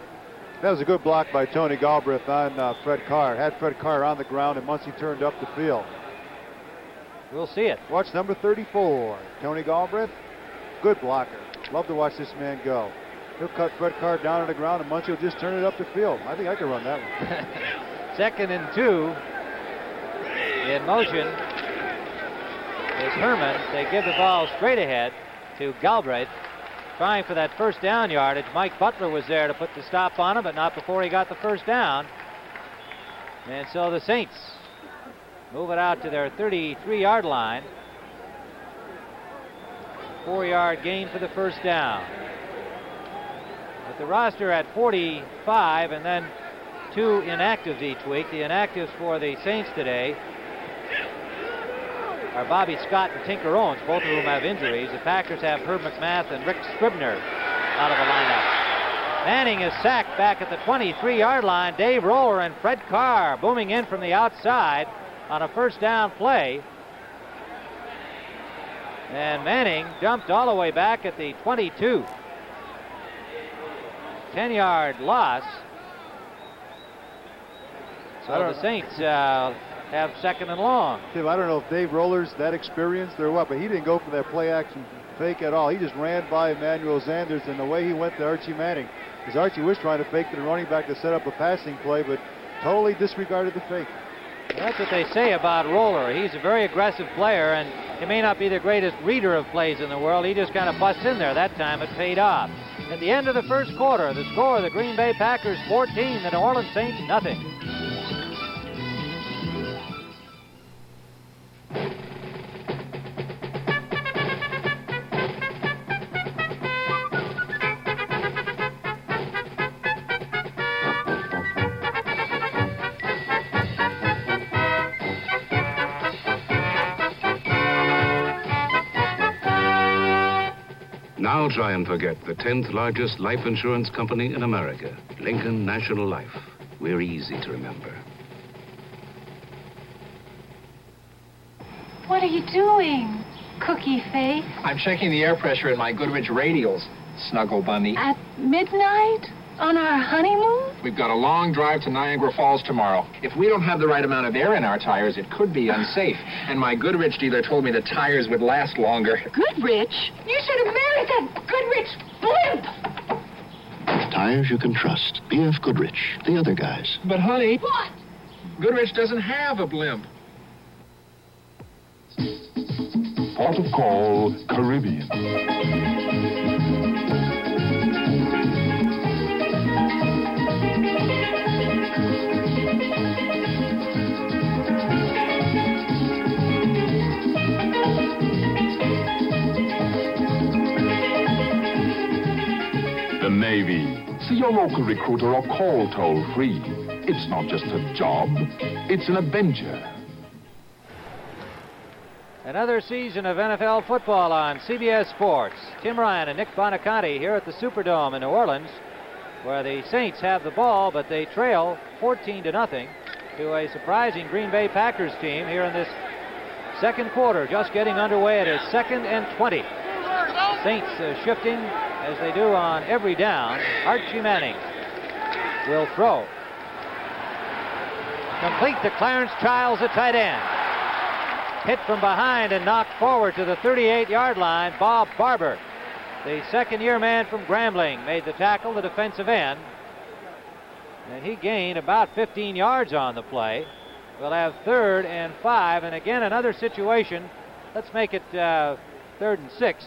That was a good block by Tony Galbraith on Fred Carr. Had Fred Carr on the ground, and Muncy turned up the field. We'll see it. Watch number 34, Tony Galbraith. Good blocker. Love to watch this man go. He'll cut Fred Carr down on the ground, and Muncy will just turn it up the field. I think I could run that one. 2nd and 2. In motion is Herman. They give the ball straight ahead to Galbraith, trying for that first down yardage. Mike Butler was there to put the stop on him, but not before he got the first down. And so the Saints move it out to their 33-yard line. 4-yard gain for the first down. With the roster at 45 and then 2 inactives each week. The inactives for the Saints today are Bobby Scott and Tinker Owens, both of whom have injuries. The Packers have Herb McMath and Rick Scribner out of the lineup. Manning is sacked back at the 23-yard line. Dave Roller and Fred Carr booming in from the outside on a first down play. And Manning jumped all the way back at the 22. 10-yard loss. So the Saints have 2nd and long. Tim, I don't know if Dave Roller's that experienced or what, but he didn't go for that play action fake at all. He just ran by Emmanuel Sanders, and the way he went to Archie Manning, because Archie was trying to fake the running back to set up a passing play, but totally disregarded the fake. That's what they say about Roller. He's a very aggressive player, and he may not be the greatest reader of plays in the world. He just kind of busts in there. That time it paid off. At the end of the first quarter, the score, the Green Bay Packers 14, the New Orleans Saints nothing. Now try and forget the 10th largest life insurance company in America, Lincoln National Life. We're easy to remember. What are you doing, Cookie Face? I'm checking the air pressure in my Goodrich radials, Snuggle Bunny. At midnight? On our honeymoon? We've got a long drive to Niagara Falls tomorrow. If we don't have the right amount of air in our tires, it could be unsafe. And my Goodrich dealer told me the tires would last longer. Goodrich? You should have married that Goodrich blimp! Tires you can trust. B.F. Goodrich. The other guys. But, honey... What? Goodrich doesn't have a blimp. Port of call, Caribbean. The Navy. See your local recruiter or call toll-free. It's not just a job, it's an adventure. Another season of NFL football on CBS Sports. Tim Ryan and Nick Bonaconte here at the Superdome in New Orleans, where the Saints have the ball, but they trail 14-0 to a surprising Green Bay Packers team here in this second quarter, just getting underway at a 2nd and 20. Saints shifting as they do on every down. Archie Manning will throw. Complete to Clarence Childs, a tight end. Hit from behind and knocked forward to the 38-yard line. Bob Barber, the second-year man from Grambling, made the tackle, the defensive end. And he gained about 15 yards on the play. We'll have 3rd and 5. And again, another situation. Let's make it 3rd and 6.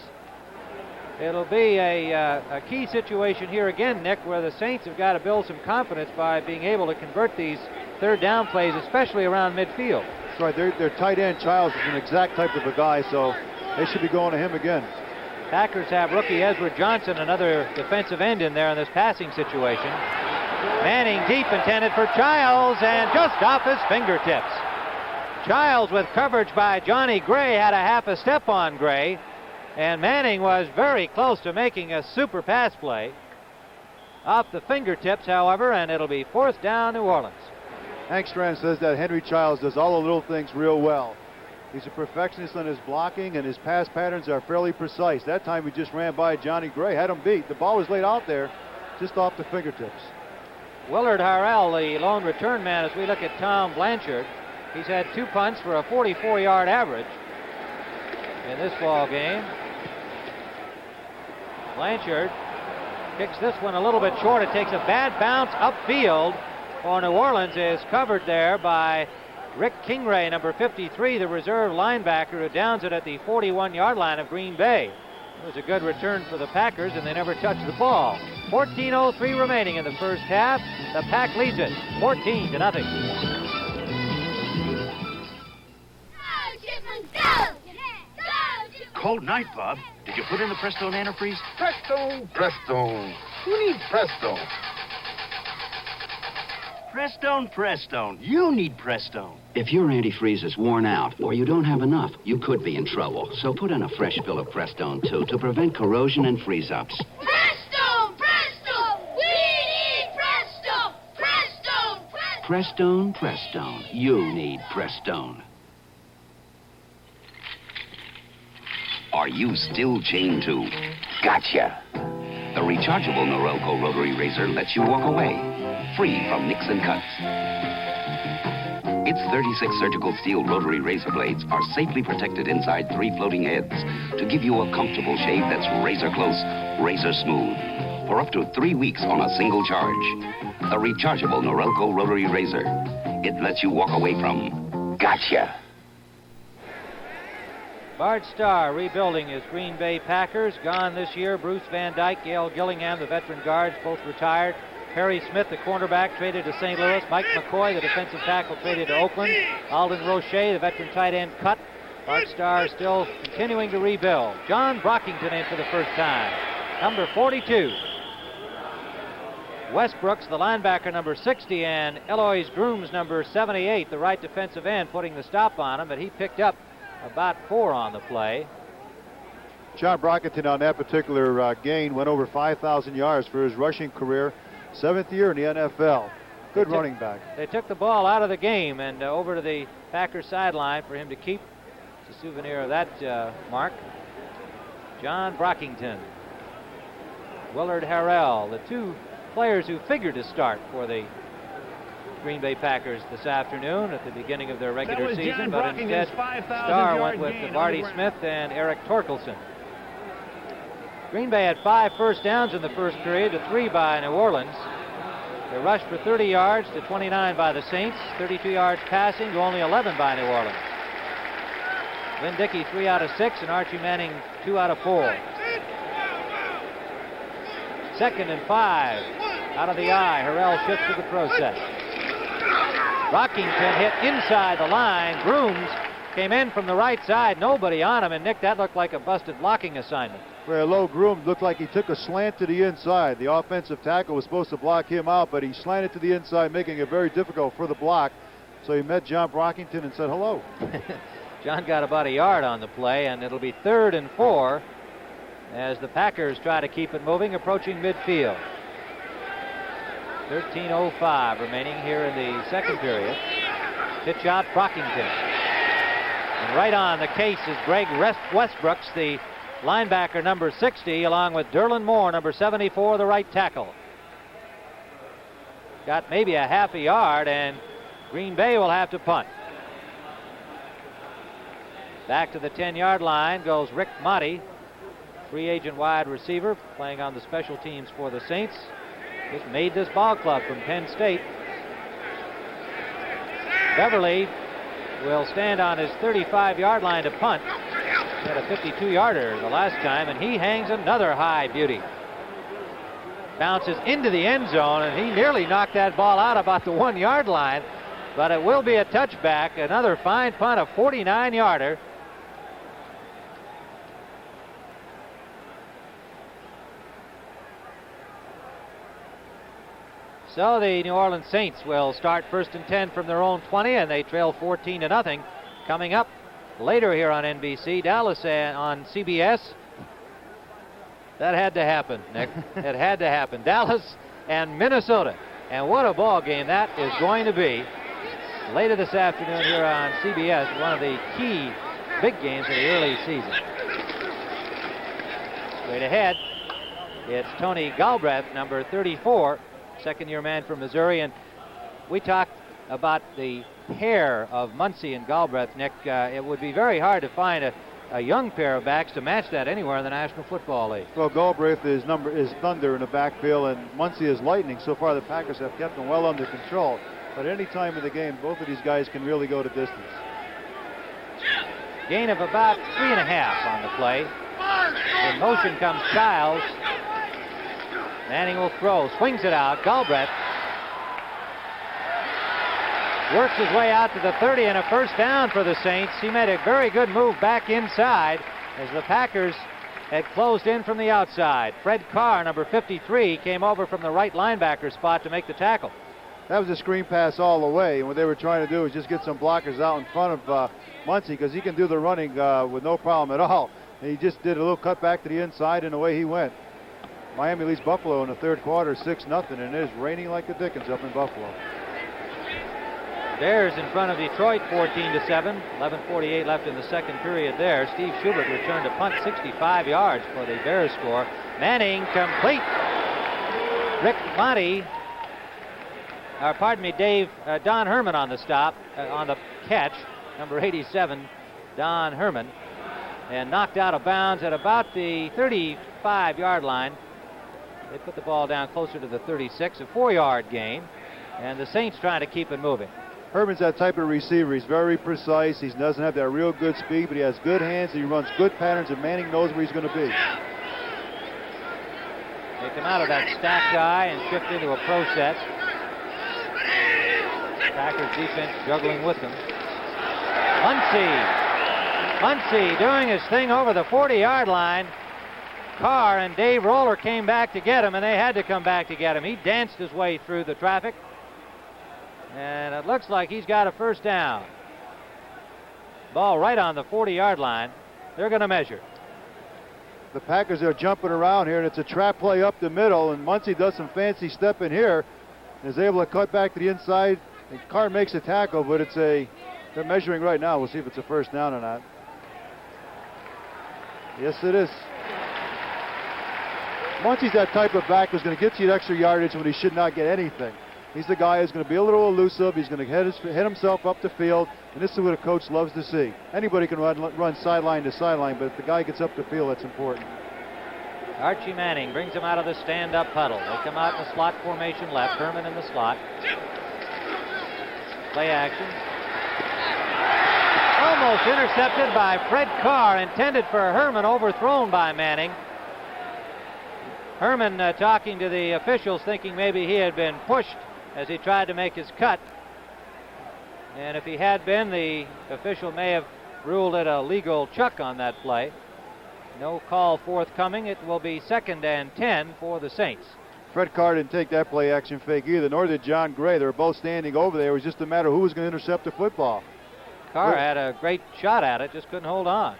It'll be a key situation here again, Nick, where the Saints have got to build some confidence by being able to convert these third down plays, especially around midfield. That's right. Their tight end, Childs, is an exact type of a guy, so they should be going to him again. Packers have rookie Ezra Johnson, another defensive end in there in this passing situation. Manning deep, intended for Childs, and just off his fingertips. Childs with coverage by Johnny Gray had a half a step on Gray, and Manning was very close to making a super pass play. Off the fingertips, however, and it'll be 4th down, New Orleans. Hank Strand says that Henry Childs does all the little things real well. He's a perfectionist on his blocking, and his pass patterns are fairly precise. That time he just ran by Johnny Gray, had him beat. The ball was laid out there just off the fingertips. Willard Harrell, the lone return man, as we look at Tom Blanchard. He's had 2 punts for a 44-yard average in this ball game. Blanchard kicks this one a little bit short. It takes a bad bounce upfield for New Orleans. Is covered there by Rick Kingray, number 53, the reserve linebacker, who downs it at the 41-yard line of Green Bay. It was a good return for the Packers, and they never touched the ball. 14:03 remaining in the first half. The Pack leads it 14-0. Cold night, Bob. Did you put in the Presto antifreeze? Presto, Presto. Who needs Presto? Prestone. You need Prestone. If your antifreeze is worn out or you don't have enough, you could be in trouble. So put in a fresh fill of Prestone, too, to prevent corrosion and freeze-ups. Prestone! We need Prestone! Prestone. You need Prestone. Are you still chained to? Gotcha. The rechargeable Norelco rotary razor lets you walk away, free from nicks and cuts. Its 36 surgical steel rotary razor blades are safely protected inside 3 floating heads to give you a comfortable shave that's razor close, razor smooth, for up to 3 weeks on a single charge. The rechargeable Norelco rotary razor. It lets you walk away from gotcha. Bart Starr rebuilding his Green Bay Packers. Gone this year, Bruce Van Dyke, Gail Gillingham, the veteran guards, both retired. Harry Smith, the cornerback, traded to St. Louis. Mike McCoy, the defensive tackle, traded to Oakland. Alden Roche, the veteran tight end, cut. Bart Starr still continuing to rebuild. John Brockington in for the first time, number 42. Wes Brooks, the linebacker, number 60, and Eloise Grooms, number 78, the right defensive end, putting the stop on him, but he picked up about 4 on the play. John Brockington on that particular gain went over 5,000 yards for his rushing career. 7th year in the NFL. Good running back. They took the ball out of the game and over to the Packers sideline for him to keep. It's a souvenir of that mark. John Brockington. Willard Harrell, the 2 players who figured to start for the Green Bay Packers this afternoon at the beginning of their regular season, but instead Starr went with Marty Smith and Eric Torkelson. Green Bay had 5 first downs in the first period to 3 by New Orleans. They rushed for 30 yards to 29 by the Saints, 32 yards passing to only 11 by New Orleans. Lynn Dickey 3 out of 6 and Archie Manning 2 out of 4. 2nd and 5 out of the eye. Harrell shifts to the pro set. Brockington hit inside the line. Grooms came in from the right side. Nobody on him. And, Nick, that looked like a busted blocking assignment. Where low Grooms looked like he took a slant to the inside. The offensive tackle was supposed to block him out, but he slanted to the inside, making it very difficult for the block. So he met John Brockington and said hello. John got about a yard on the play, and it'll be 3rd and 4 as the Packers try to keep it moving, approaching midfield. 13:05 remaining here in the second period. Pitch out Brockington. And right on the case is Greg Westbrooks, the linebacker, number 60, along with Derlin Moore, number 74, the right tackle. Got maybe a half a yard, and Green Bay will have to punt. Back to the 10-yard line goes Rick Motti, free agent wide receiver, playing on the special teams for the Saints. Just made this ball club from Penn State. Beverly will stand on his 35-yard line to punt. He had a 52-yarder the last time, and he hangs another high beauty. Bounces into the end zone, and he nearly knocked that ball out about the 1-yard line, but it will be a touchback. Another fine punt, a 49-yarder. So the New Orleans Saints will start 1st and 10 from their own 20, and they trail 14-0. Coming up later here on NBC, Dallas on CBS. That had to happen, Nick. It had to happen. Dallas and Minnesota. And what a ball game that is going to be. Later this afternoon here on CBS, one of the key big games of the early season. Straight ahead, it's Tony Galbraith, number 34, second-year man from Missouri. And we talked about the pair of Muncy and Galbraith, Nick. It would be very hard to find a young pair of backs to match that anywhere in the National Football League. Well, Galbraith is thunder in the backfield, and Muncy is lightning. So far, the Packers have kept them well under control. But at any time in the game, both of these guys can really go to distance. Gain of about 3.5 on the play. In motion comes Childs. Manning will throw, swings it out. Galbraith works his way out to the 30, and a first down for the Saints. He made a very good move back inside as the Packers had closed in from the outside. Fred Carr, number 53, came over from the right linebacker spot to make the tackle. That was a screen pass all the way, and what they were trying to do was just get some blockers out in front of Muncy, because he can do the running with no problem at all. And he just did a little cut back to the inside, and away he went. Miami leads Buffalo in the third quarter 6-0, and it is raining like the dickens up in Buffalo. Bears in front of Detroit 14-7. 11:48 left in the second period there. Steve Schubert returned a punt 65 yards for the Bears score. Manning complete. Rick Monty, Don Herman on the stop, on the catch, number 87, Don Herman, and knocked out of bounds at about the 35-yard line. They put the ball down closer to the 36, a 4-yard gain, and the Saints trying to keep it moving. Herman's that type of receiver. He's very precise. He doesn't have that real good speed, but he has good hands, and he runs good patterns, and Manning knows where he's going to be. They come out of that stack guy and shift into a pro set. Packers defense juggling with them. Muncy doing his thing over the 40-yard line. Carr and Dave Roller came back to get him, and they had to come back to get him. He danced his way through the traffic, and it looks like he's got a first down. Ball right on the 40-yard line. They're going to measure. The Packers are jumping around here, and it's a trap play up the middle, and Muncy does some fancy stepping here and is able to cut back to the inside, and Carr makes a tackle, but they're measuring right now. We'll see if it's a first down or not. Yes, it is. Muncy's that type of back who's going to get you extra yardage when he should not get anything. He's the guy who's going to be a little elusive. He's going to hit himself up the field, and this is what a coach loves to see. Anybody can run sideline to sideline, but if the guy gets up the field, that's important. Archie Manning brings him out of the stand-up huddle. They come out in the slot formation left. Herman in the slot. Play action. Almost intercepted by Fred Carr, intended for Herman, overthrown by Manning. Herman talking to the officials, thinking maybe he had been pushed as he tried to make his cut. And if he had been, the official may have ruled it a legal chuck on that play. No call forthcoming. It will be 2nd and 10 for the Saints. Fred Carr didn't take that play action fake either, nor did John Gray. They were both standing over there. It was just a matter of who was going to intercept the football. Carr had a great shot at it, just couldn't hold on.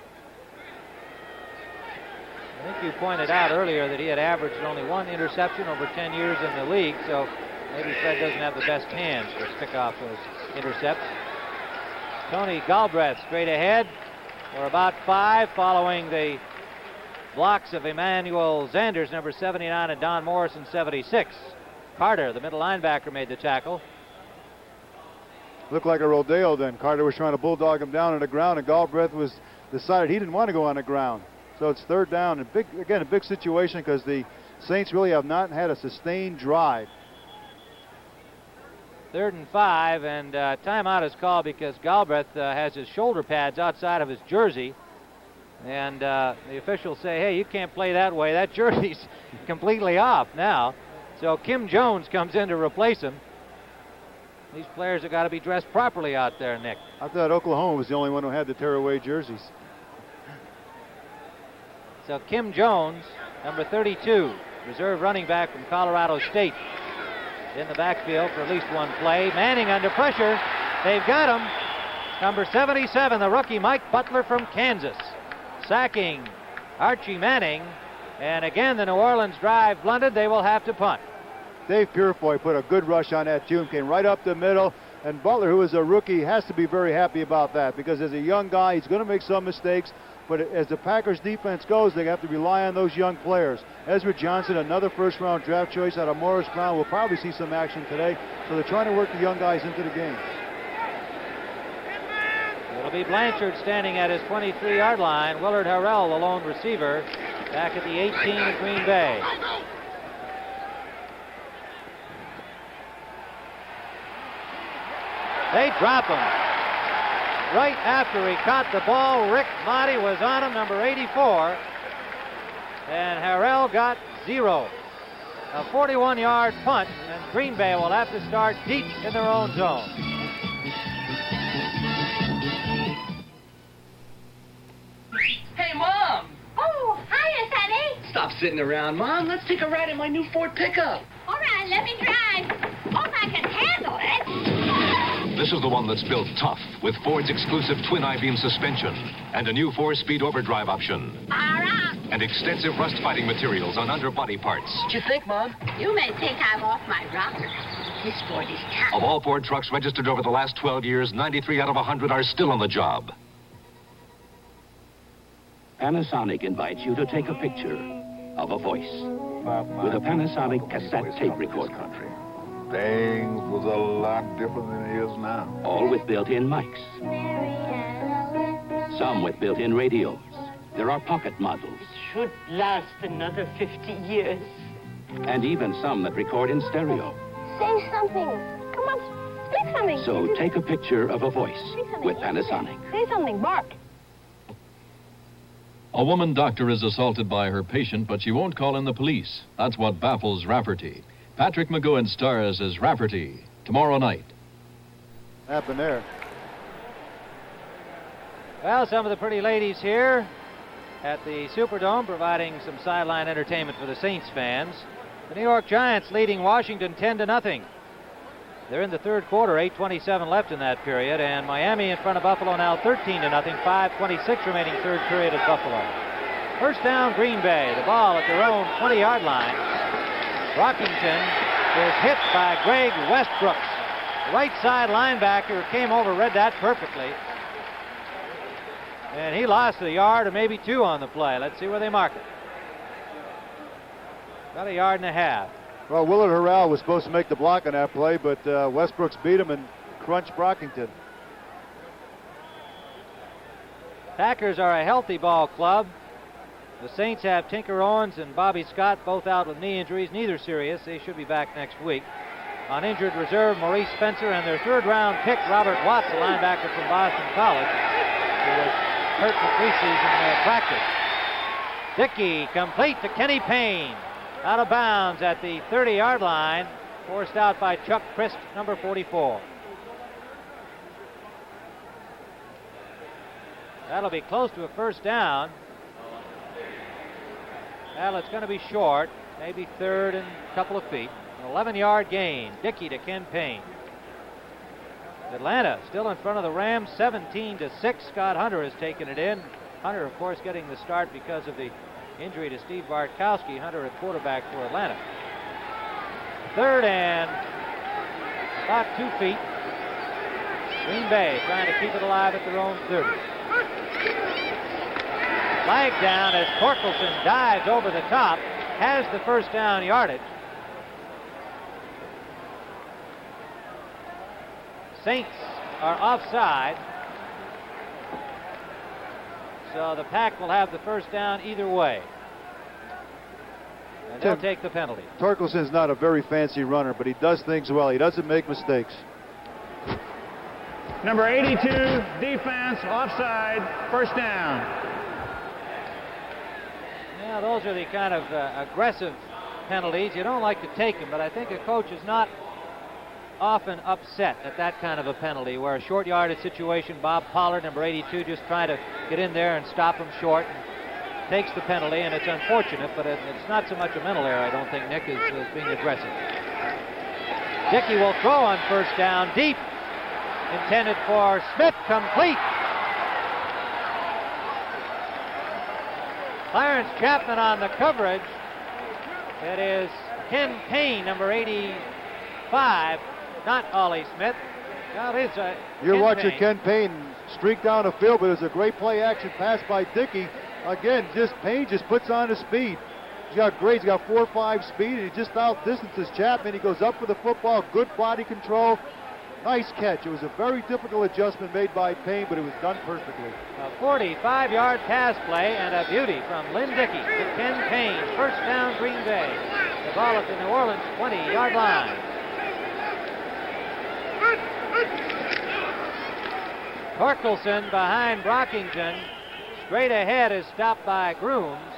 I think you pointed out earlier that he had averaged only 1 interception over 10 years in the league, so maybe Fred doesn't have the best hands to pick off those intercepts. Tony Galbraith straight ahead for about 5, following the blocks of Emmanuel Zanders, number 79, and Don Morrison, 76. Carter, the middle linebacker, made the tackle. Looked like a rodeo then. Carter was trying to bulldog him down on the ground, and Galbraith decided he didn't want to go on the ground. So it's 3rd down, and a big situation because the Saints really have not had a sustained drive. 3rd and 5, and timeout is called because Galbraith has his shoulder pads outside of his jersey. And the officials say, hey, you can't play that way. That jersey's completely off now. So Kim Jones comes in to replace him. These players have got to be dressed properly out there, Nick. I thought Oklahoma was the only one who had the tearaway jerseys. So Kim Jones, number 32, reserve running back from Colorado State. in the backfield for at least one play. Manning under pressure. They've got him. Number 77, the rookie Mike Butler from Kansas, sacking Archie Manning. And again, the New Orleans drive blunted. They will have to punt. Dave Purefoy put a good rush on that tune, came right up the middle. And Butler, who is a rookie, has to be very happy about that, because as a young guy, he's going to make some mistakes. But as the Packers defense goes, they have to rely on those young players. Ezra Johnson, another first-round draft choice out of Morris Brown, will probably see some action today. So they're trying to work the young guys into the game. It'll be Blanchard standing at his 23-yard line. Willard Harrell, the lone receiver, back at the 18 of Green Bay. They drop him. Right after he caught the ball, Rick Motti was on him, number 84. And Harrell got 0. A 41-yard punt, and Green Bay will have to start deep in their own zone. Hey, Mom! Oh, hiya, Sonny. Stop sitting around, Mom. Let's take a ride in my new Ford pickup. All right, let me drive. Oh, if I can handle it. This is the one that's built tough with Ford's exclusive twin I-beam suspension and a new 4-speed overdrive option. All right. And extensive rust-fighting materials on underbody parts. What you think, Mom? You may think I'm off my rocker. This Ford is tough. Of all Ford trucks registered over the last 12 years, 93 out of 100 are still on the job. Panasonic invites you to take a picture of a voice with a Panasonic cassette tape recorder. Things was a lot different than it is now. All with built-in mics. Some with built-in radios. There are pocket models. Should last another 50 years. And even some that record in stereo. Say something. Come on, speak something. So take a picture of a voice with Panasonic. Say something, bark. A woman doctor is assaulted by her patient, but she won't call in the police. That's what baffles Rafferty. Patrick McGowan stars as Rafferty tomorrow night. Happened there. Well, some of the pretty ladies here at the Superdome providing some sideline entertainment for the Saints fans. The New York Giants leading Washington 10-0. They're in the third quarter, 8:27 left in that period, and Miami in front of Buffalo now 13-0, 5:26 remaining third period at Buffalo. First down, Green Bay. The ball at their own 20-yard line. Brockington is hit by Greg Westbrooks. The right side linebacker came over, read that perfectly. And he lost a yard or maybe 2 on the play. Let's see where they mark it. About 1.5 yards. Well, Willard Harrell was supposed to make the block on that play, but Westbrooks beat him and crunched Brockington. Packers are a healthy ball club. The Saints have Tinker Owens and Bobby Scott both out with knee injuries, neither serious. They should be back next week. On injured reserve, Maurice Spencer, and their third-round pick, Robert Watts, a linebacker from Boston College, who was hurt for preseason practice. Dickey complete to Kenny Payne. Out of bounds at the 30-yard line, forced out by Chuck Christ, number 44. That'll be close to a first down. Well, it's going to be short, maybe third and a couple of feet. An 11-yard gain. Dickey to Ken Payne. Atlanta still in front of the Rams, 17-6. Scott Hunter has taken it in. Hunter, of course, getting the start because of the injury to Steve Bartkowski. Hunter at quarterback for Atlanta. Third and about 2 feet. Green Bay trying to keep it alive at their own 30. Flag down as Torkelson dives over the top, has the first down yardage. Saints are offside. So the Pack will have the first down either way. And they'll take the penalty. Torkelson's not a very fancy runner, but he does things well. He doesn't make mistakes. Number 82, defense, offside, first down. Yeah, those are the kind of aggressive penalties. You don't like to take them, but I think a coach is not often upset at that kind of a penalty, where a short yardage situation, Bob Pollard, number 82, just trying to get in there and stop him short, and takes the penalty, and it's unfortunate, but it's not so much a mental error, I don't think, Nick, is being aggressive. Dickey will throw on first down, deep. Intended for Smith, complete. Clarence Chapman on the coverage. It is Ken Payne, number 85, not Ollie Smith. Well, it's You're Ken watching Payne. Ken Payne streak down the field, but it was a great play action pass by Dickey. Again, Payne just puts on his speed. He's got 4.5 speed, and he just outdistances Chapman. He goes up for the football, good body control. Nice catch. It was a very difficult adjustment made by Payne, but it was done perfectly. A 45-yard pass play and a beauty from Lynn Dickey to Ken Payne. First down, Green Bay. The ball at the New Orleans 20-yard line. Torkelson behind Brockington. Straight ahead is stopped by Grooms,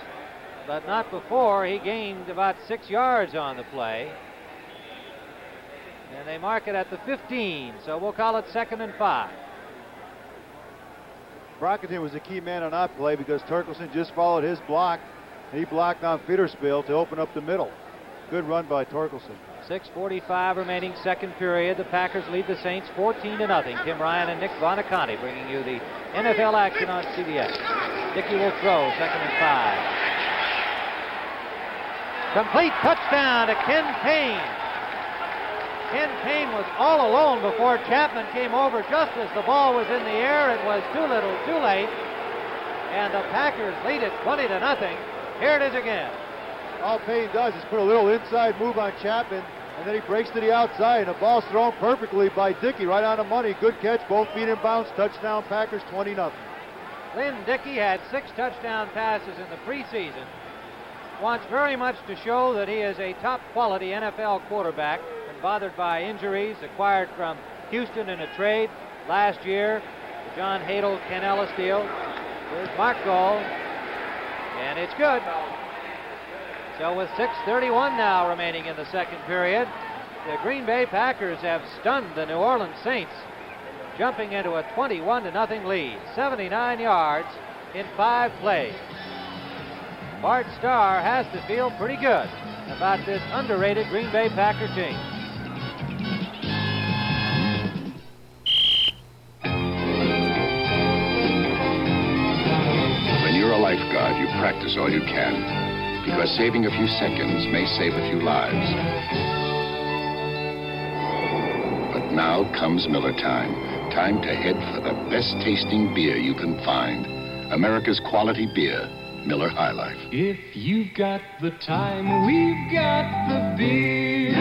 but not before he gained about 6 yards on the play. And they mark it at the 15, so we'll call it 2nd and 5. Brockington was the key man on that play because Torkelson just followed his block. He blocked on Fitterspill to open up the middle. Good run by Torkelson. 6:45 remaining, second period. The Packers lead the Saints 14-0. Tim Ryan and Nick Bonaconti bringing you the NFL action on CBS. Dickey will throw, 2nd and 5. Complete touchdown to Ken Payne. Ken Payne was all alone before Chapman came over just as the ball was in the air. It was too little, too late. And the Packers lead it 20-0. Here it is again. All Payne does is put a little inside move on Chapman, and then he breaks to the outside, and the ball's thrown perfectly by Dickey, right on the money. Good catch, both feet in bounds, touchdown, Packers 20-0. Lynn Dickey had 6 touchdown passes in the preseason. Wants very much to show that he is a top quality NFL quarterback. Been bothered by injuries, acquired from Houston in a trade last year. The John Hadel, Ken Ellis deal. Here's Mark Gold, and it's good. So with 6:31 now remaining in the second period, the Green Bay Packers have stunned the New Orleans Saints, jumping into a 21-0 lead. 79 yards in 5 plays. Bart Starr has to feel pretty good about this underrated Green Bay Packer team. When you're a lifeguard, you practice all you can, because saving a few seconds may save a few lives. But now comes Miller time. Time to head for the best tasting beer you can find. America's quality beer, Miller High Life. If you've got the time, we've got the beer.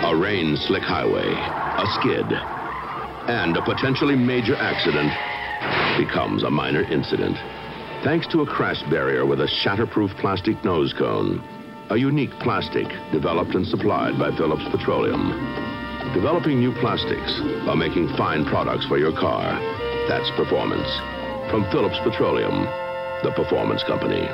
A rain-slick highway, a skid, and a potentially major accident becomes a minor incident. Thanks to a crash barrier with a shatterproof plastic nose cone, a unique plastic developed and supplied by Phillips Petroleum. Developing new plastics while making fine products for your car. That's performance. From Phillips Petroleum, the performance company.